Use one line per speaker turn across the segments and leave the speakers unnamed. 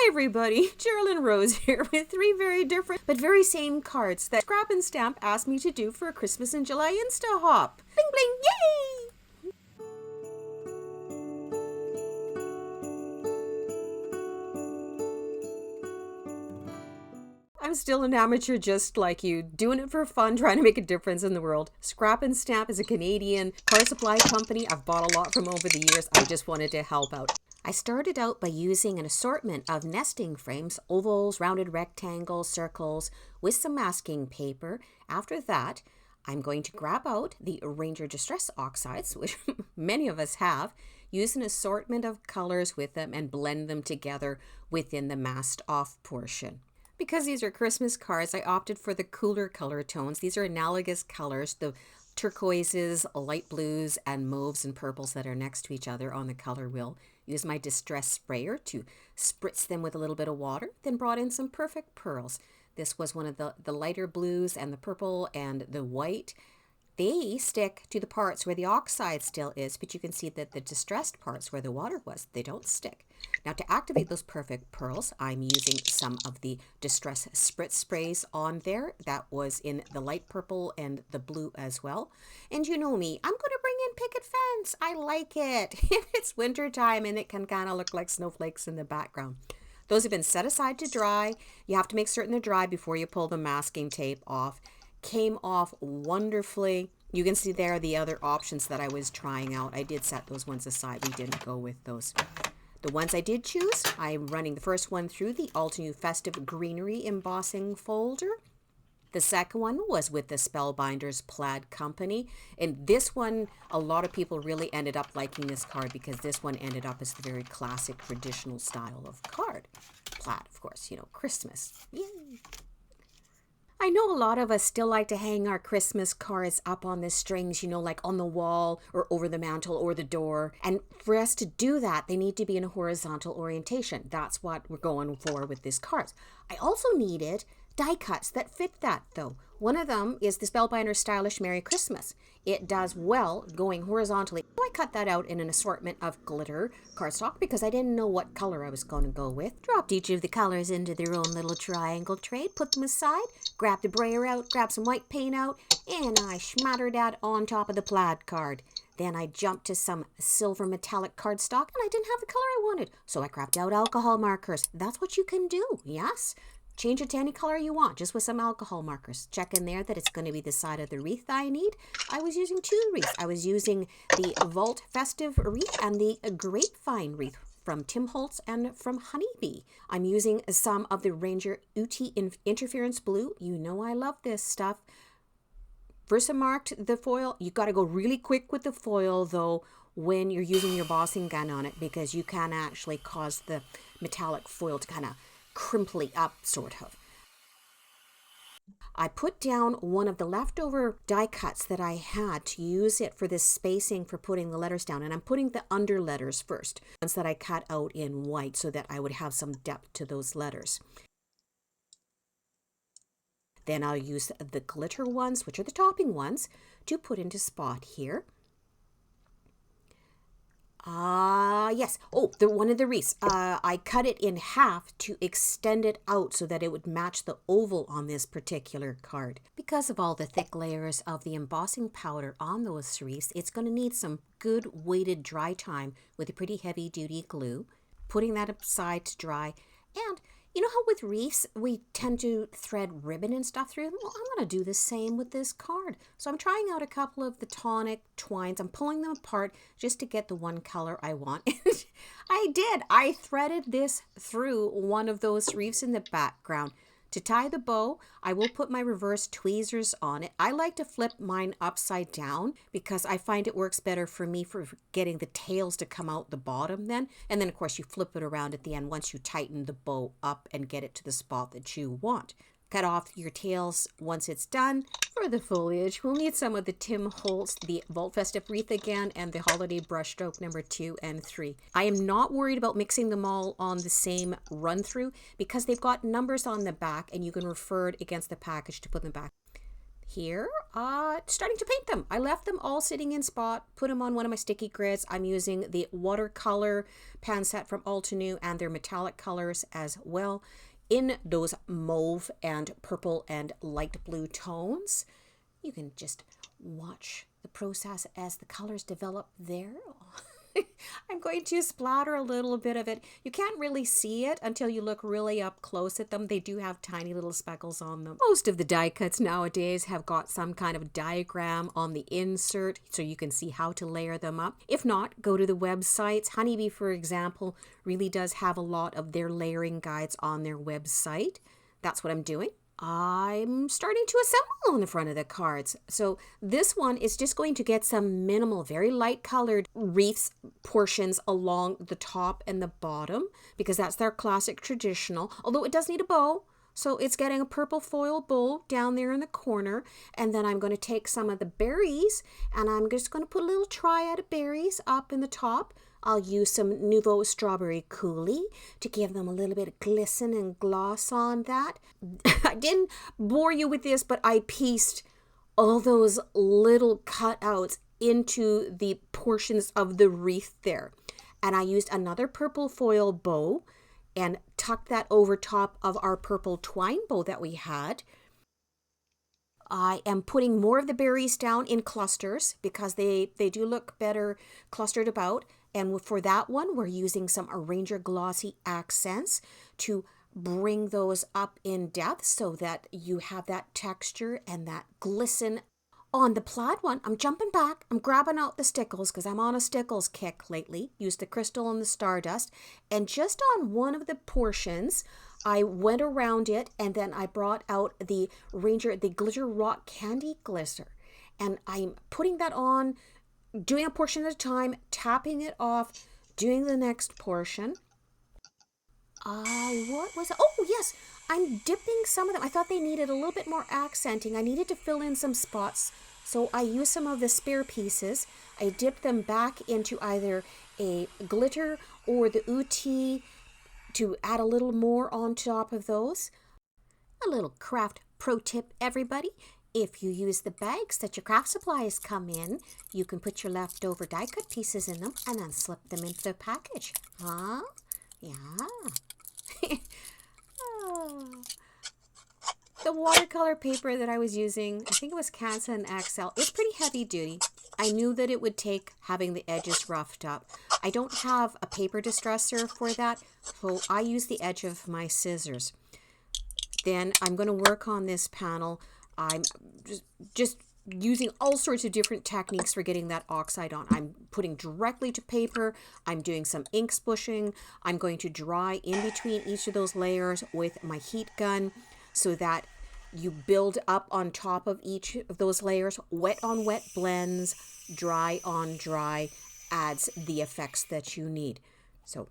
Hi everybody, Geraldine Rose here with three very different but very same cards that Scrap and Stamp asked me to do for a Christmas in July Insta Hop. Bling bling, yay! I'm still an amateur just like you, doing it for fun, trying to make a difference in the world. Scrap and Stamp is a Canadian card supply company I've bought a lot from over the years. I just wanted to help out. I started out by using an assortment of nesting frames, ovals, rounded rectangles, circles, with some masking paper. After that, I'm going to grab out the Ranger Distress Oxides, which many of us have, use an assortment of colors with them and blend them together within the masked off portion. Because these are Christmas cards, I opted for the cooler color tones. These are analogous colors, the turquoises, light blues, and mauves and purples that are next to each other on the color wheel. Use my distress sprayer to spritz them with a little bit of water, then brought in some perfect pearls. This was one of the lighter blues and the purple and the white. They stick to the parts where the oxide still is, but you can see that the distressed parts where the water was, they don't stick. Now to activate those perfect pearls, I'm using some of the Distress Spritz sprays on there. That was in the light purple and the blue as well. And you know me, I'm going to bring in picket fence. I like it. It's winter time and it can kind of look like snowflakes in the background. Those have been set aside to dry. You have to make certain they're dry before you pull the masking tape off. Came off wonderfully. You can see there are the other options that I was trying out. I did set those ones aside. We didn't go with those. The ones I did choose, I'm running the first one through the All New Festive Greenery embossing folder. The second one was with the Spellbinders Plaid Company. And this one, a lot of people really ended up liking this card because this one ended up as the very classic traditional style of card. Plaid, of course, you know, Christmas. Yay! I know a lot of us still like to hang our Christmas cards up on the strings, you know, like on the wall or over the mantle or the door. And for us to do that, they need to be in a horizontal orientation. That's what we're going for with these cards. I also needed die cuts that fit that though. One of them is the Spellbinder Stylish Merry Christmas. It does well going horizontally. I cut that out in an assortment of glitter cardstock because I didn't know what color I was going to go with. Dropped each of the colors into their own little triangle tray, put them aside, grabbed the brayer out, grabbed some white paint out, and I smattered that on top of the plaid card. Then I jumped to some silver metallic cardstock and I didn't have the color I wanted. So I crapped out alcohol markers. That's what you can do, yes? Change it to any color you want, just with some alcohol markers. Check in there that it's going to be the side of the wreath I need. I was using two wreaths. I was using the Vault Festive wreath and the Grapevine wreath from Tim Holtz and from Honeybee. I'm using some of the Ranger UT Interference Blue. You know I love this stuff. Versa marked the foil. You got to go really quick with the foil though when you're using your embossing gun on it because you can actually cause the metallic foil to kind of crimply up, sort of. I put down one of the leftover die cuts that I had to use it for this spacing for putting the letters down, and I'm putting the under letters first, ones that I cut out in white so that I would have some depth to those letters. Then I'll use the glitter ones, which are the topping ones, to put into spot here. Yes. Oh, one of the wreaths. I cut it in half to extend it out so that it would match the oval on this particular card. Because of all the thick layers of the embossing powder on those wreaths, it's going to need some good weighted dry time with a pretty heavy duty glue. Putting that aside to dry. And you know how with wreaths we tend to thread ribbon and stuff through them? Well, I'm going to do the same with this card. So I'm trying out a couple of the tonic twines. I'm pulling them apart just to get the one color I want. And I did. I threaded this through one of those wreaths in the background. To tie the bow, I will put my reverse tweezers on it. I like to flip mine upside down because I find it works better for me for getting the tails to come out the bottom then. And then, of course, you flip it around at the end once you tighten the bow up and get it to the spot that you want. Cut off your tails once it's done. For the foliage, we'll need some of the Tim Holtz, the Vault Festive wreath again, and the Holiday Brushstroke number 2 and 3. I am not worried about mixing them all on the same run through because they've got numbers on the back and you can refer it against the package to put them back. here, starting to paint them. I left them all sitting in spot, put them on one of my sticky grids. I'm using the watercolor pan set from Altenew and their metallic colors as well in those mauve and purple and light blue tones. You can just watch the process as the colors develop there. I'm going to splatter a little bit of it. You can't really see it until you look really up close at them. They do have tiny little speckles on them. Most of the die cuts nowadays have got some kind of diagram on the insert so you can see how to layer them up. If not, go to the websites. Honeybee, for example, really does have a lot of their layering guides on their website. That's what I'm doing. I'm starting to assemble on the front of the cards. So this one is just going to get some minimal, very light colored wreaths portions along the top and the bottom because that's their classic traditional, although it does need a bow. So it's getting a purple foil bow down there in the corner. And then I'm going to take some of the berries and I'm just going to put a little triad of berries up in the top. I'll use some Nouveau Strawberry Coulis to give them a little bit of glisten and gloss on that. I didn't bore you with this, but I pieced all those little cutouts into the portions of the wreath there. And I used another purple foil bow and tucked that over top of our purple twine bow that we had. I am putting more of the berries down in clusters because they do look better clustered about. And for that one, we're using some Arranger Glossy Accents to bring those up in depth so that you have that texture and that glisten. On the plaid one, I'm jumping back. I'm grabbing out the stickles because I'm on a stickles kick lately. Used the crystal and the stardust. And just on one of the portions, I went around it and then I brought out the Glitter Rock Candy Glitter. And I'm putting that on, doing a portion at a time, tapping it off, doing the next portion. What was it? Oh, yes, I'm dipping some of them. I thought they needed a little bit more accenting. I needed to fill in some spots. So I used some of the spare pieces. I dipped them back into either a glitter or the UT to add a little more on top of those. A little craft pro tip, everybody. If you use the bags that your craft supplies come in, you can put your leftover die cut pieces in them and then slip them into the package. Huh? Yeah. Oh. The watercolor paper that I was using, I think it was Canson XL, it's pretty heavy duty. I knew that it would take having the edges roughed up. I don't have a paper distresser for that, so I use the edge of my scissors. Then I'm going to work on this panel. I'm just using all sorts of different techniques for getting that oxide on. I'm putting directly to paper. I'm doing some ink spushing. I'm going to dry in between each of those layers with my heat gun so that you build up on top of each of those layers. Wet on wet blends, dry on dry adds the effects that you need. So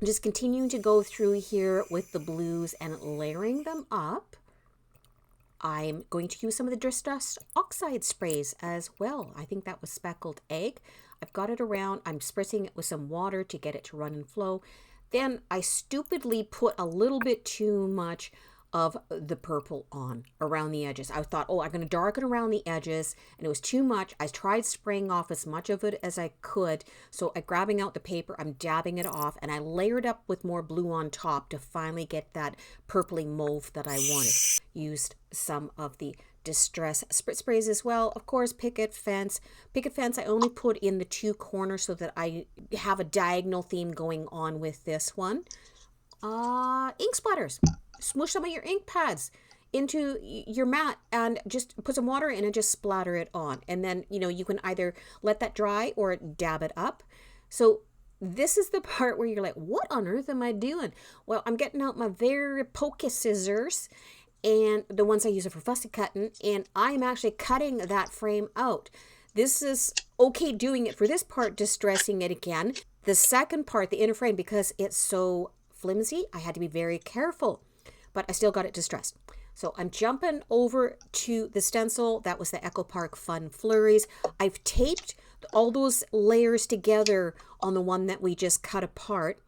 I'm just continuing to go through here with the blues and layering them up. I'm going to use some of the Distress Oxide sprays as well. I think that was Speckled Egg. I've got it around. I'm spritzing it with some water to get it to run and flow. Then I stupidly put a little bit too much of the purple on around the edges. I thought, oh, I'm going to darken around the edges, and it was too much. I tried spraying off as much of it as I could. So I'm grabbing out the paper, I'm dabbing it off, and I layered up with more blue on top to finally get that purpley mauve that I wanted. Used some of the Distress Spritz sprays as well. Of course, Picket Fence. Picket Fence I only put in the two corners so that I have a diagonal theme going on with this one. Ink splatters. Smoosh some of your ink pads into your mat and just put some water in and just splatter it on. And then, you can either let that dry or dab it up. So this is the part where you're like, what on earth am I doing? Well, I'm getting out my very pokey scissors and the ones I use are for fussy cutting, and I'm actually cutting that frame out. This is okay doing it for this part, distressing it again. The second part, the inner frame, because it's so flimsy, I had to be very careful. But I still got it distressed. So I'm jumping over to the stencil. That was the Echo Park Fun Flurries. I've taped all those layers together on the one that we just cut apart.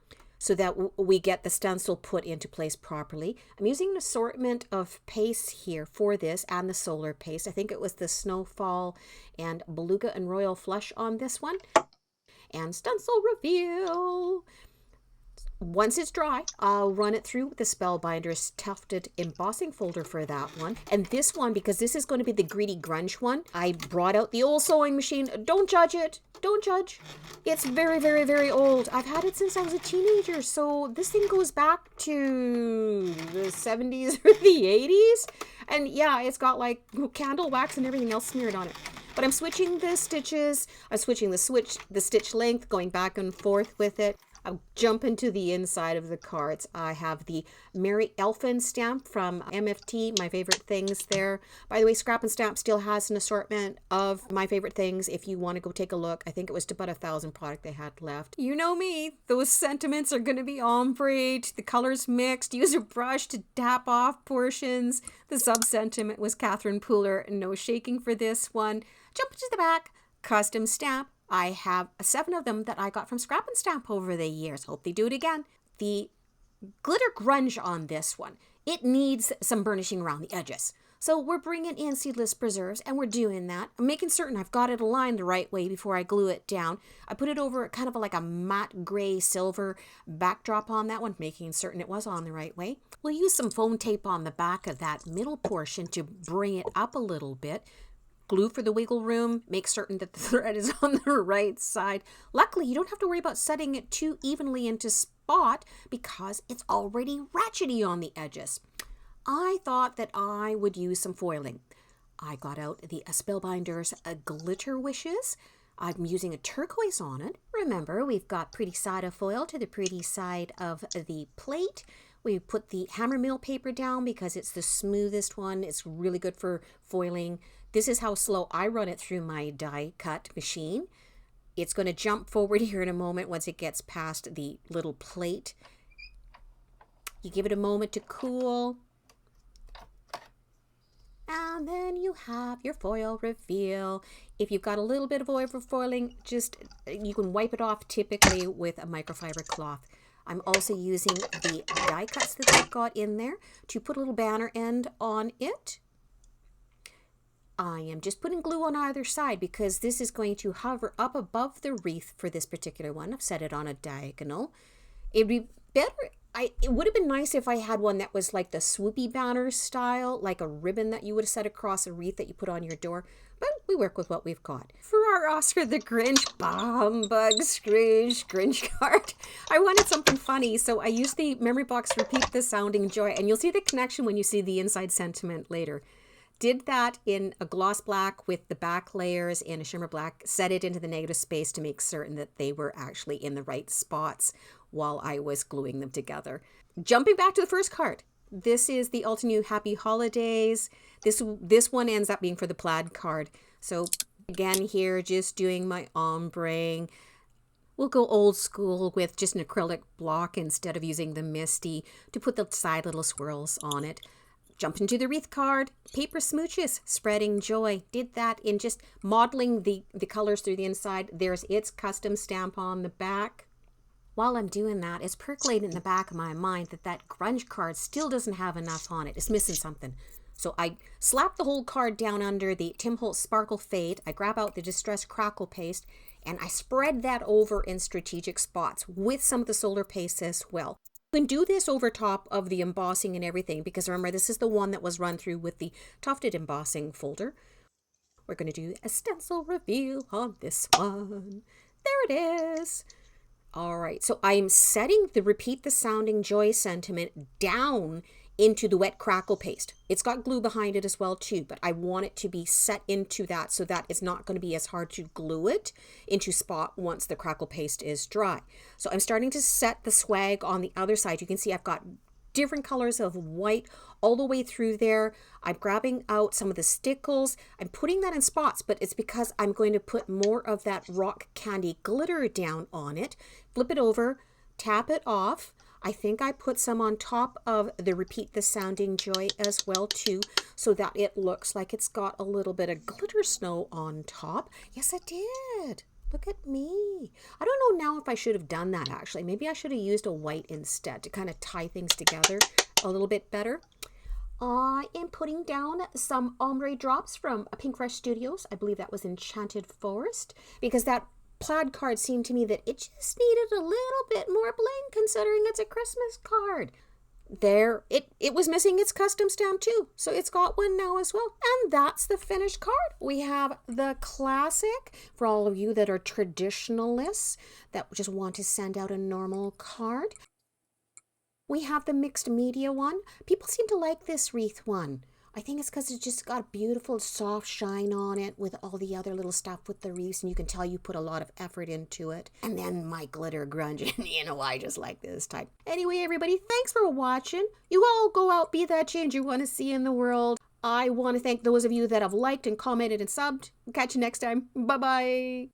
so that we get the stencil put into place properly. I'm using an assortment of pastes here for this and the solar paste. I think it was the Snowfall and Beluga and Royal Flush on this one. And stencil reveal. Once it's dry, I'll run it through the Spellbinder's Tufted Embossing folder for that one. And this one, because this is going to be the Greedy Grunge one, I brought out the old sewing machine. Don't judge it. Don't judge. It's very, very, very old. I've had it since I was a teenager. So this thing goes back to the 70s or the 80s. And yeah, it's got like candle wax and everything else smeared on it. But I'm switching the stitches. I'm switching the stitch length, going back and forth with it. I'll jump into the inside of the cards. I have the Merry Elfin stamp from MFT, my favorite things there. By the way, ScrapNStamp still has an assortment of my favorite things if you want to go take a look. I think it was about 1,000 product they had left. You know me, those sentiments are going to be ombre, the colors mixed, use a brush to tap off portions. The sub-sentiment was Catherine Pooler, no shaking for this one. Jump into the back, custom stamp. I have 7 of them that I got from ScrapNStamp over the years. Hope they do it again. The glitter grunge on this one, it needs some burnishing around the edges. So we're bringing in seedless preserves and we're doing that. I'm making certain I've got it aligned the right way before I glue it down. I put it over kind of like a matte gray silver backdrop on that one, making certain it was on the right way. We'll use some foam tape on the back of that middle portion to bring it up a little bit. Glue for the wiggle room, make certain that the thread is on the right side. Luckily, you don't have to worry about setting it too evenly into spot because it's already ratchety on the edges. I thought that I would use some foiling. I got out the Spellbinder's Glitter Wishes. I'm using a turquoise on it. Remember, we've got pretty side of foil to the pretty side of the plate. We put the hammer mill paper down because it's the smoothest one. It's really good for foiling. This is how slow I run it through my die cut machine. It's going to jump forward here in a moment once it gets past the little plate. You give it a moment to cool. And then you have your foil reveal. If you've got a little bit of oil for foiling, you can wipe it off typically with a microfiber cloth. I'm also using the die cuts that I've got in there to put a little banner end on it. I am just putting glue on either side because this is going to hover up above the wreath for this particular one. I've set it on a diagonal. It'd be better, it would have been nice if I had one that was like the swoopy banner style, like a ribbon that you would have set across a wreath that you put on your door. But we work with what we've got. For our Oscar the Grinch, Bug Scrooge Grinch card, I wanted something funny, so I used the memory box Repeat the Sounding Joy, and you'll see the connection when you see the inside sentiment later. Did that in a gloss black with the back layers in a shimmer black, set it into the negative space to make certain that they were actually in the right spots while I was gluing them together. Jumping back to the first card. This is the Altenew Happy Holidays. This one ends up being for the plaid card. So again here, just doing my ombre. We'll go old school with just an acrylic block instead of using the Misty to put the side little swirls on it. Jump into the wreath card, paper smooches, spreading joy. Did that in just modeling the colors through the inside. There's its custom stamp on the back. While I'm doing that, it's percolating in the back of my mind that grunge card still doesn't have enough on it. It's missing something. So I slap the whole card down under the Tim Holtz Sparkle Fade. I grab out the Distress Crackle Paste and I spread that over in strategic spots with some of the solar paste as well. You can do this over top of the embossing and everything because remember, this is the one that was run through with the Tufted Embossing folder. We're going to do a stencil reveal on this one. There it is. All right, so I'm setting the Repeat the Sounding Joy sentiment down into the wet crackle paste. It's got glue behind it as well too, but I want it to be set into that so that it's not going to be as hard to glue it into spot once the crackle paste is dry. So I'm starting to set the swag on the other side. You can see I've got different colors of white all the way through there. I'm grabbing out some of the stickles. I'm putting that in spots, but it's because I'm going to put more of that rock candy glitter down on it. Flip it over, tap it off. I think I put some on top of the Repeat the Sounding Joy as well too, so that it looks like it's got a little bit of glitter snow on top. Yes, it did. Look at me. I don't know now if I should have done that actually. Maybe I should have used a white instead to kind of tie things together a little bit better. I am putting down some ombre drops from Pink Fresh Studios. I believe that was Enchanted Forest, because that plaid card seemed to me that it just needed a little bit more bling considering it's a Christmas card. There, it was missing its custom stamp too, so it's got one now as well. And that's the finished card. We have the classic for all of you that are traditionalists that just want to send out a normal card. We have the mixed media one. People seem to like this wreath one. I think it's because it's just got a beautiful soft shine on it with all the other little stuff with the wreaths, and you can tell you put a lot of effort into it. And then my glitter grunge, and you know, I just like this type. Anyway, everybody, thanks for watching. You all go out, be that change you want to see in the world. I want to thank those of you that have liked and commented and subbed. Catch you next time. Bye-bye.